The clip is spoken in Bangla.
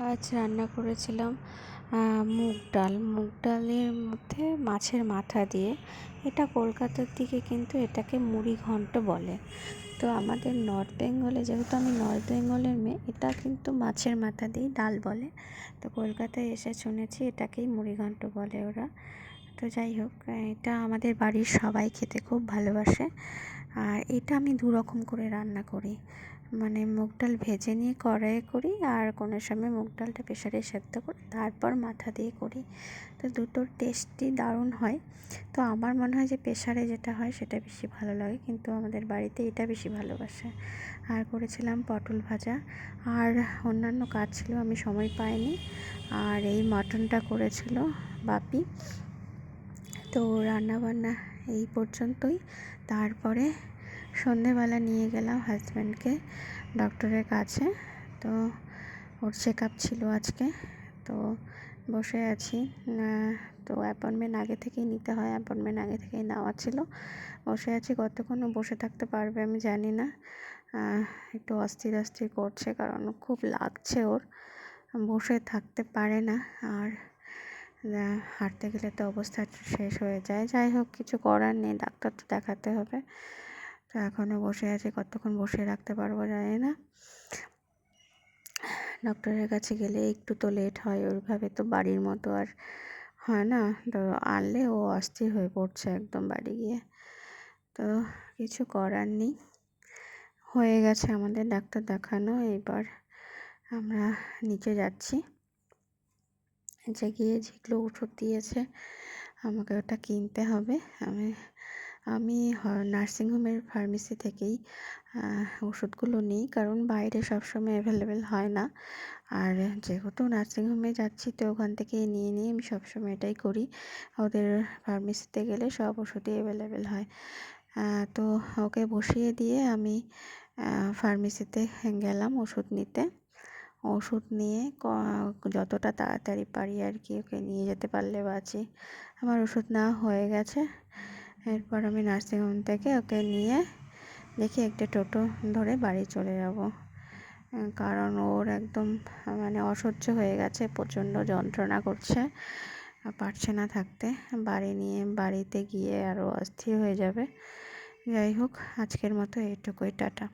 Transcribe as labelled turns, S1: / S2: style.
S1: আজ রান্না করেছিলাম মুগ ডালের মধ্যে মাছের মাথা দিয়ে। এটা কলকাতার দিকে কিন্তু এটাকে মুড়ি ঘন্ট বলে। তো আমাদের নর্থ বেঙ্গলে, যেহেতু আমি নর্থ বেঙ্গলের মেয়ে, এটা কিন্তু মাছের মাথা দিয়ে ডাল বলে। তো কলকাতায় এসে শুনেছি এটাকেই মুড়ি ঘন্ট বলে ওরা। তো যাই হোক, এটা আমাদের বাড়ির সবাই খেতে খুব ভালোবাসে। আর এটা আমি দুরকম করে রান্না করি, মানে মুগ ডাল ভেজে নিয়ে কড়াইয়ে করি, আর কোনো সময় মুগ ডালটা প্রেসারে সেদ্ধ করে তারপর মাথা দিয়ে করি। তো দুটোর টেস্টই দারুণ হয়। তো আমার মনে হয় যে প্রেসারে যেটা হয় সেটা বেশি ভালো লাগে, কিন্তু আমাদের বাড়িতে এটা বেশি ভালোবাসে। আর করেছিলাম পটল ভাজা, আর অন্যান্য কাজ ছিল, আমি সময় পাইনি। আর এই মাটনটা করেছিল বাপি। তো রান্নাবান্না এই পর্যন্তই। তারপরে সন্ধেবেলা নিয়ে গেলাম হাজব্যান্ডকে ডক্টরের কাছে। তো ওর চেক আপ ছিল আজকে। তো বসে আছি। তো অ্যাপয়েন্টমেন্ট আগে থেকেই নিতে হয়, অ্যাপয়েন্টমেন্ট আগে থেকেই নেওয়া ছিল। বসে আছি, কতক্ষণ বসে থাকতে পারবে আমি জানি না। একটু অস্থির করছে, কারণ খুব লাগছে ওর, বসে থাকতে পারে না। আর হাঁটতে গেলে তো অবস্থা শেষ হয়ে যায়। যাই হোক, কিছু করার নেই, ডাক্তার তো দেখাতে হবে। তো এখনও বসে আছে, কতক্ষণ বসে রাখতে পারবো জানি না। ডক্টরের কাছে গেলে একটু তো লেট হয়, ওইভাবে তো বাড়ির মতো আর হয় না। তো আনলে ও অস্থির হয়ে পড়ছে একদম বাড়ি গিয়ে। তো কিছু করার নেই, হয়ে গেছে আমাদের ডাক্তার দেখানো। এবার আমরা নিচে যাচ্ছি, যে গিয়ে যেগুলো ওষুধ দিয়েছে আমাকে ওটা কিনতে হবে। আমি নার্সিংহোমের ফার্মেসি থেকেই ওষুধগুলো নিই, কারণ বাইরে সবসময় অ্যাভেলেবেল হয় না। আর যেহেতু নার্সিংহোমে যাচ্ছি, তো ওখান থেকেই নিয়ে আমি সবসময় এটাই করি। ওদের ফার্মেসিতে গেলে সব ওষুধই অ্যাভেলেবেল হয়। তো ওকে বসিয়ে দিয়ে আমি ফার্মেসিতে গেলাম ওষুধ নিতে। ওষুধ নিয়ে যতটা তাড়াতাড়ি পারি আর কি, ওকে নিয়ে যেতে পারলে বাঁচি। আমার ওষুধ নেওয়া হয়ে গেছে। এরপর আমি নার্সিংহোম থেকে ওকে নিয়ে দেখি একটা টোটো ধরে বাড়ি চলে যাব, কারণ ওর একদম মানে অসহ্য হয়ে গেছে, প্রচণ্ড যন্ত্রণা করছে, পারছে না থাকতে। বাড়িতে গিয়ে আরও অস্থির হয়ে যাবে। যাই হোক, আজকের মতো এইটুকুই, টাটা।